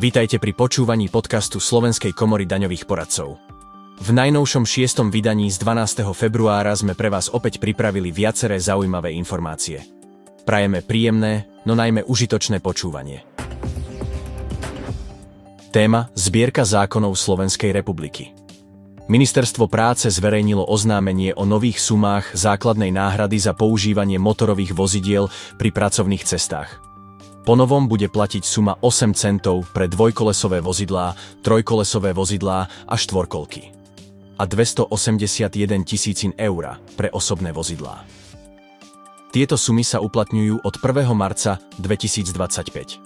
Vítajte pri počúvaní podcastu Slovenskej komory daňových poradcov. V najnovšom 6. vydaní z 12. februára sme pre vás opäť pripravili viaceré zaujímavé informácie. Prajeme príjemné, no najmä užitočné počúvanie. Téma: Zbierka zákonov Slovenskej republiky. Ministerstvo práce zverejnilo oznámenie o nových sumách základnej náhrady za používanie motorových vozidiel pri pracovných cestách. Po novom bude platiť suma 8 centov pre dvojkolesové vozidlá, trojkolesové vozidlá a štvorkolky a 281 000 eur pre osobné vozidlá. Tieto sumy sa uplatňujú od 1. marca 2025.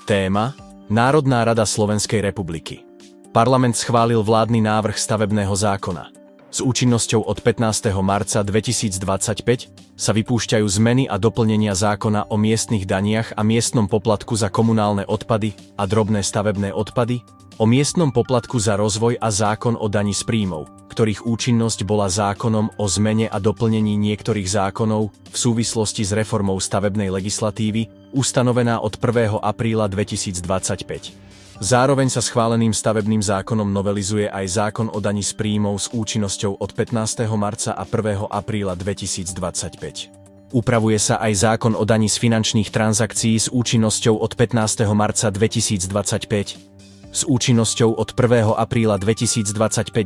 Téma: Národná rada Slovenskej republiky. Parlament schválil vládny návrh stavebného zákona. S účinnosťou od 15. marca 2025 sa vypúšťajú zmeny a doplnenia zákona o miestnych daniach a miestnom poplatku za komunálne odpady a drobné stavebné odpady, o miestnom poplatku za rozvoj a zákon o dani z príjmov, ktorých účinnosť bola zákonom o zmene a doplnení niektorých zákonov v súvislosti s reformou stavebnej legislatívy, ustanovená od 1. apríla 2025. Zároveň sa schváleným stavebným zákonom novelizuje aj zákon o dani z príjmov s účinnosťou od 15. marca a 1. apríla 2025. Upravuje sa aj zákon o dani z finančných transakcií s účinnosťou od 15. marca 2025, s účinnosťou od 1. apríla 2025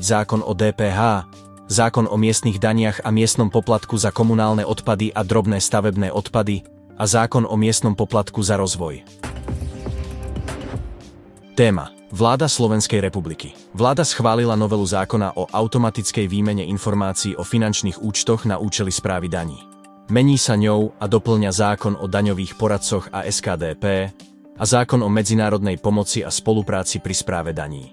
zákon o DPH, zákon o miestnych daniach a miestnom poplatku za komunálne odpady a drobné stavebné odpady a zákon o miestnom poplatku za rozvoj. Téma: Vláda Slovenskej republiky. Vláda schválila novelu zákona o automatickej výmene informácií o finančných účtoch na účely správy daní. Mení sa ňou a doplňa zákon o daňových poradcoch a SKDP a zákon o medzinárodnej pomoci a spolupráci pri správe daní.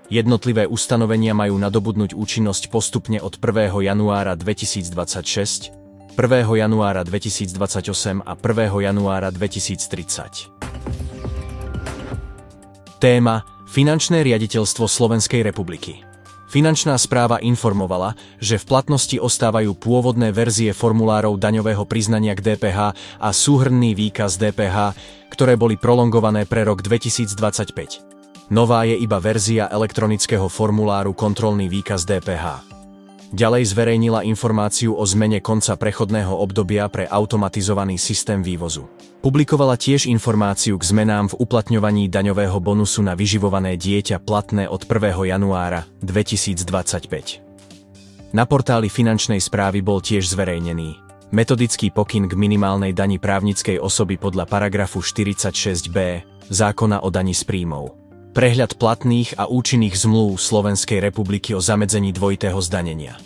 Jednotlivé ustanovenia majú nadobudnúť účinnosť postupne od 1. januára 2026, 1. januára 2028 a 1. januára 2030. Téma: Finančné riaditeľstvo Slovenskej republiky. Finančná správa informovala, že v platnosti ostávajú pôvodné verzie formulárov daňového priznania k DPH a súhrnný výkaz DPH, ktoré boli prolongované pre rok 2025. Nová je iba verzia elektronického formuláru kontrolný výkaz DPH. Ďalej zverejnila informáciu o zmene konca prechodného obdobia pre automatizovaný systém vývozu. Publikovala tiež informáciu k zmenám v uplatňovaní daňového bonusu na vyživované dieťa platné od 1. januára 2025. Na portáli finančnej správy bol tiež zverejnený metodický pokyn k minimálnej dani právnickej osoby podľa paragrafu 46b zákona o dani z príjmov. Prehľad platných a účinných zmlúv Slovenskej republiky o zamedzení dvojitého zdanenia.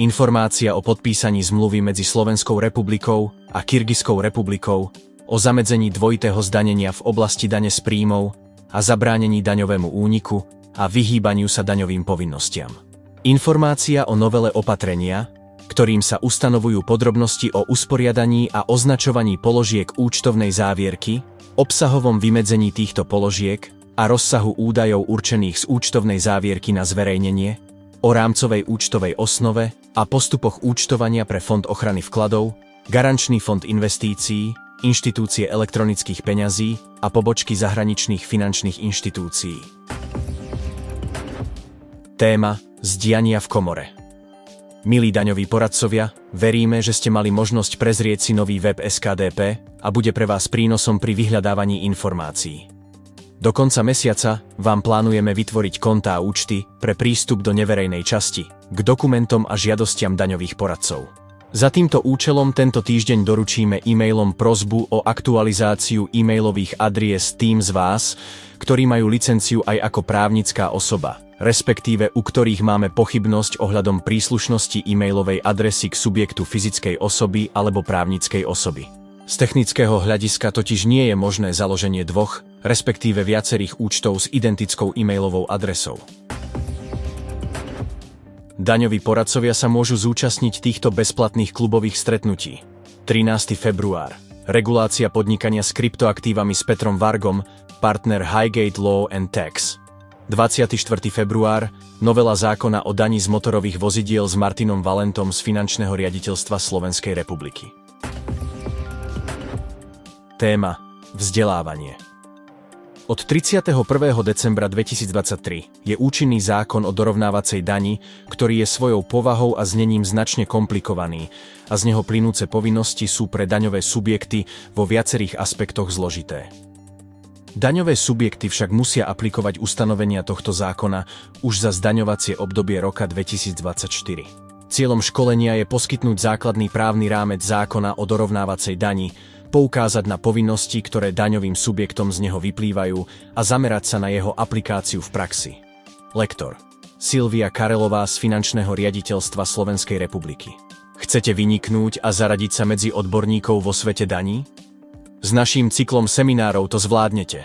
Informácia o podpísaní zmluvy medzi Slovenskou republikou a Kyrgyzskou republikou o zamedzení dvojitého zdanenia v oblasti dane z príjmov a zabránení daňovému úniku a vyhýbaniu sa daňovým povinnostiam. Informácia o novele opatrenia, ktorým sa ustanovujú podrobnosti o usporiadaní a označovaní položiek účtovnej závierky, obsahovom vymedzení týchto položiek a rozsahu údajov určených z účtovnej závierky na zverejnenie, o rámcovej účtovej osnove a postupoch účtovania pre Fond ochrany vkladov, Garančný fond investícií, inštitúcie elektronických peňazí a pobočky zahraničných finančných inštitúcií. Téma: Zdiania v komore. Milí daňoví poradcovia, veríme, že ste mali možnosť prezrieť si nový web SKDP a bude pre vás prínosom pri vyhľadávaní informácií. Do konca mesiaca vám plánujeme vytvoriť kontá a účty pre prístup do neverejnej časti, k dokumentom a žiadostiam daňových poradcov. Za týmto účelom tento týždeň doručíme e-mailom prosbu o aktualizáciu e-mailových adries tým z vás, ktorí majú licenciu aj ako právnická osoba, respektíve u ktorých máme pochybnosť ohľadom príslušnosti e-mailovej adresy k subjektu fyzickej osoby alebo právnickej osoby. Z technického hľadiska totiž nie je možné založenie dvoch, respektíve viacerých účtov s identickou e-mailovou adresou. Daňoví poradcovia sa môžu zúčastniť týchto bezplatných klubových stretnutí. 13. február. Regulácia podnikania s kryptoaktívami s Petrom Vargom, partner Highgate Law and Tax. 24. február. Novela zákona o daní z motorových vozidiel s Martinom Valentom z Finančného riaditeľstva Slovenskej republiky. Téma: Vzdelávanie. Od 31. decembra 2023 je účinný zákon o dorovnávacej dani, ktorý je svojou povahou a znením značne komplikovaný a z neho plynúce povinnosti sú pre daňové subjekty vo viacerých aspektoch zložité. Daňové subjekty však musia aplikovať ustanovenia tohto zákona už za zdaňovacie obdobie roka 2024. Cieľom školenia je poskytnúť základný právny rámec zákona o dorovnávacej dani, poukázať na povinnosti, ktoré daňovým subjektom z neho vyplývajú a zamerať sa na jeho aplikáciu v praxi. Lektor Silvia Karelová z Finančného riaditeľstva Slovenskej republiky. Chcete vyniknúť a zaradiť sa medzi odborníkov vo svete daní? S naším cyklom seminárov to zvládnete.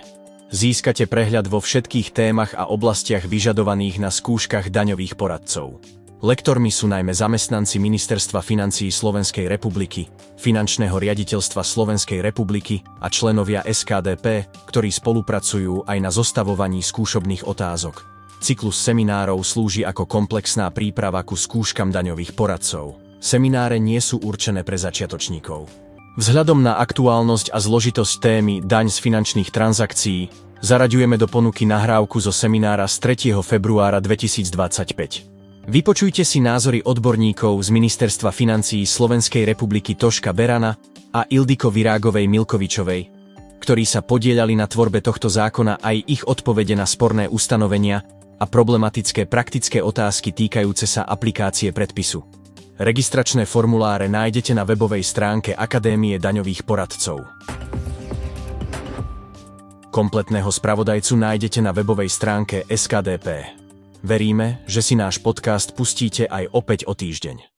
Získate prehľad vo všetkých témach a oblastiach vyžadovaných na skúškach daňových poradcov. Lektormi sú najmä zamestnanci Ministerstva financií Slovenskej republiky, Finančného riaditeľstva Slovenskej republiky a členovia SKDP, ktorí spolupracujú aj na zostavovaní skúšobných otázok. Cyklus seminárov slúži ako komplexná príprava ku skúškam daňových poradcov. Semináre nie sú určené pre začiatočníkov. Vzhľadom na aktuálnosť a zložitosť témy daň z finančných transakcií zaraďujeme do ponuky nahrávku zo seminára z 3. februára 2025. Vypočujte si názory odborníkov z Ministerstva financií Slovenskej republiky Toška Berana a Ildiko Virágovej-Milkovičovej, ktorí sa podieľali na tvorbe tohto zákona, aj ich odpovede na sporné ustanovenia a problematické praktické otázky týkajúce sa aplikácie predpisu. Registračné formuláre nájdete na webovej stránke Akadémie daňových poradcov. Kompletného spravodajcu nájdete na webovej stránke SKDP. Veríme, že si náš podcast pustíte aj opäť o týždeň.